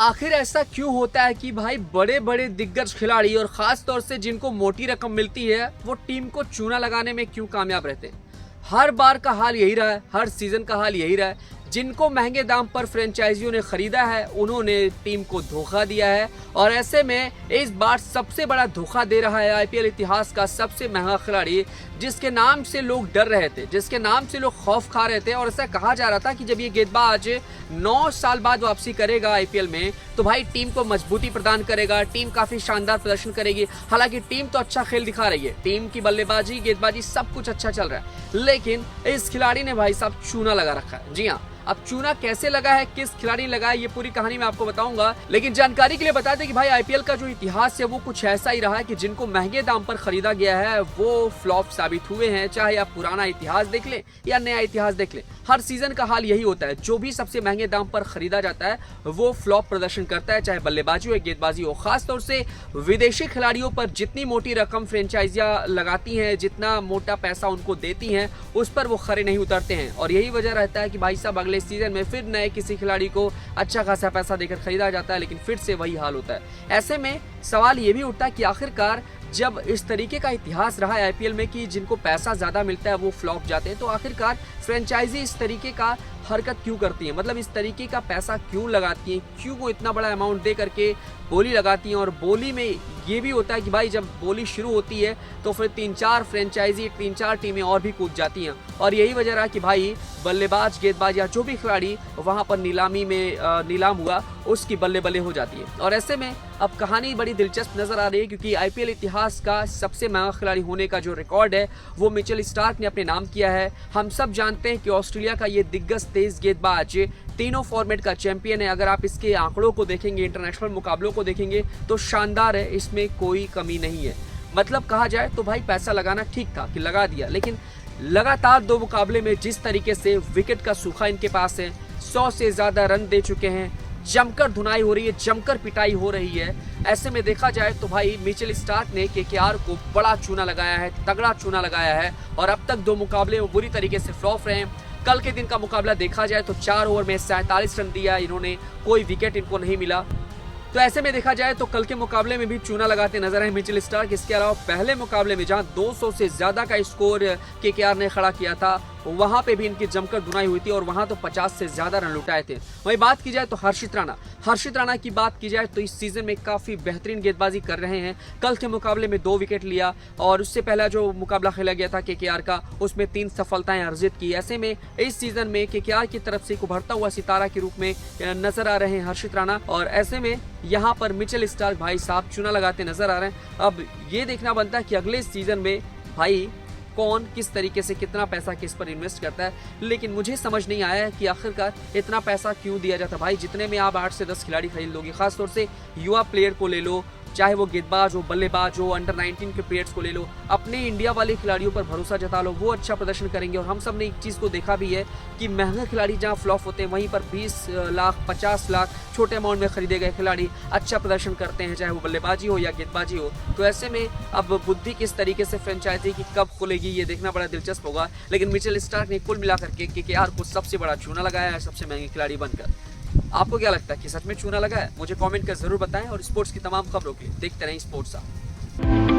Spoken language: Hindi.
आखिर ऐसा क्यों होता है कि भाई बड़े बड़े दिग्गज खिलाड़ी और खास तौर से जिनको मोटी रकम मिलती है वो टीम को चूना लगाने में क्यों कामयाब रहते हैं? हर बार का हाल यही रहा है, हर सीजन का हाल यही रहा है। जिनको महंगे दाम पर फ्रेंचाइजियों ने खरीदा है उन्होंने टीम को धोखा दिया है और ऐसे में इस बार सबसे बड़ा धोखा दे रहा है आईपीएल इतिहास का सबसे महंगा खिलाड़ी, जिसके नाम से लोग डर रहे थे, जिसके नाम से लोग खौफ खा रहे थे। और ऐसा कहा जा रहा था कि जब ये गेंदबाज 9 साल बाद वापसी करेगा आईपीएल में तो भाई टीम को मजबूती प्रदान करेगा, टीम काफी शानदार प्रदर्शन करेगी। हालांकि टीम तो अच्छा खेल दिखा रही है, टीम की बल्लेबाजी गेंदबाजी सब कुछ अच्छा चल रहा है, लेकिन इस खिलाड़ी ने भाई साहब चूना लगा रखा है। जी हाँ, अब चूना कैसे लगा है, किस खिलाड़ी ने लगाया, ये पूरी कहानी मैं आपको बताऊंगा। लेकिन जानकारी के लिए बता दें कि भाई आईपीएल का जो इतिहास है वो कुछ ऐसा ही रहा है कि जिनको महंगे दाम पर खरीदा गया है वो फ्लॉप साबित हुए हैं। चाहे आप पुराना इतिहास देख लें या नया इतिहास देख लें, हर सीजन का हाल यही होता है। जो भी सबसे महंगे दाम पर खरीदा जाता है वो फ्लॉप प्रदर्शन करता है, चाहे बल्लेबाजी हो या गेंदबाजी हो। खासतौर से विदेशी खिलाड़ियों पर जितनी मोटी रकम फ्रेंचाइजियां लगाती हैं, जितना मोटा पैसा उनको देती हैं, उस पर वो खरे नहीं उतरते हैं। और यही वजह रहता है कि भाई साहब अगले सीजन में फिर नए किसी खिलाड़ी को अच्छा खासा पैसा देकर खरीदा जाता है, लेकिन फिर से वही हाल होता है। ऐसे में सवाल ये भी उठता है कि आखिरकार जब इस तरीके का इतिहास रहा है आईपीएल में कि जिनको पैसा ज्यादा मिलता है वो फ्लॉप जाते हैं, तो आखिरकार फ्रेंचाइजी इस तरीके का हरकत क्यों करती है? मतलब इस तरीके का पैसा क्यों लगाती है, क्यों वो इतना बड़ा अमाउंट दे करके बोली लगाती हैं? और बोली में ये भी होता है कि भाई जब बोली शुरू होती है तो फिर 3-4 फ्रेंचाइजी, 3-4 टीमें और भी कूद जाती हैं। और यही वजह रहा कि भाई बल्लेबाज, गेंदबाज या जो भी खिलाड़ी वहां पर नीलामी में नीलाम हुआ उसकी बल्ले बल्ले हो जाती है। और ऐसे में अब कहानी बड़ी दिलचस्प नजर आ रही है, क्योंकि आईपीएल इतिहास का सबसे महंगा खिलाड़ी होने का जो रिकॉर्ड है वो मिचेल स्टार्क ने अपने नाम किया है। हम सब जानते हैं कि ऑस्ट्रेलिया का ये दिग्गज तेज गेंदबाज तीनों फॉर्मेट का चैंपियन है। अगर आप इसके आंकड़ों को देखेंगे, इंटरनेशनल मुकाबलों को देखेंगे तो शानदार है, इसमें कोई कमी नहीं है। मतलब कहा जाए तो भाई पैसा लगाना ठीक था कि लगा दिया, लेकिन लगातार 2 मुकाबले में जिस तरीके से विकेट का सूखा इनके पास है, 100 से ज्यादा रन दे चुके हैं, जमकर धुनाई हो रही है, जमकर पिटाई हो रही है। ऐसे में देखा जाए तो भाई मिचेल स्टार्क ने केकेआर को बड़ा चूना लगाया है, तगड़ा चूना लगाया है। और अब तक 2 मुकाबले में बुरी तरीके से फ्लॉप रहे हैं। कल के दिन का मुकाबला देखा जाए तो 4 ओवर में 47 रन दिया इन्होंने, कोई विकेट इनको नहीं मिला। तो ऐसे में देखा जाए तो कल के मुकाबले में भी चूना लगाते नजर आए मिचेल स्टार्क। इसके अलावा पहले मुकाबले में जहां 200 से ज्यादा का स्कोर केकेआर ने खड़ा किया था वहां पे भी इनकी जमकर धुनाई हुई थी और वहां तो 50 से ज्यादा रन लुटाए थे। वहीं बात की जाए तो हर्षित राणा की बात की जाए तो इस सीजन में काफी बेहतरीन गेंदबाजी कर रहे हैं। कल के मुकाबले में 2 विकेट लिया और उससे पहला जो मुकाबला खेला गया था केकेआर का उसमें 3 सफलताएं अर्जित की। ऐसे में इस सीजन में केकेआर की तरफ से एक उभरता हुआ सितारा के रूप में नजर आ रहे हैं हर्षित राणा। और ऐसे में यहाँ पर मिचेल स्टार्क भाई साहब चूना लगाते नजर आ रहे हैं। अब ये देखना बनता है कि अगले सीजन में भाई कौन किस तरीके से कितना पैसा किस पर इन्वेस्ट करता है। लेकिन मुझे समझ नहीं आया है कि आखिरकार इतना पैसा क्यों दिया जाता। भाई जितने में आप 8 से 10 खिलाड़ी खरीद लोगे, खासतौर से युवा प्लेयर को ले लो, चाहे वो गेंदबाज हो, बल्लेबाज हो, अंडर 19 के प्लेयर्स को ले लो, अपने इंडिया वाले खिलाड़ियों पर भरोसा जता लो, वो अच्छा प्रदर्शन करेंगे। और हम सब ने एक चीज़ को देखा भी है कि महंगे खिलाड़ी जहां फ्लॉप होते हैं वहीं पर 20 लाख 50 लाख छोटे अमाउंट में खरीदे गए खिलाड़ी अच्छा प्रदर्शन करते हैं, चाहे वो बल्लेबाजी हो या गेंदबाजी हो। तो ऐसे में अब बुद्धि किस तरीके से फ्रेंचाइजी की कब खुलेगी ये देखना बड़ा दिलचस्प होगा। लेकिन मिचेल स्टार्क ने कुल मिलाकर के केकेआर को सबसे बड़ा चूना लगाया है सबसे महंगे खिलाड़ी बनकर। आपको क्या लगता है कि सच में चूना लगा है? मुझे कमेंट कर जरूर बताएं और स्पोर्ट्स की तमाम खबरों के लिए देखते रहें स्पोर्ट्स।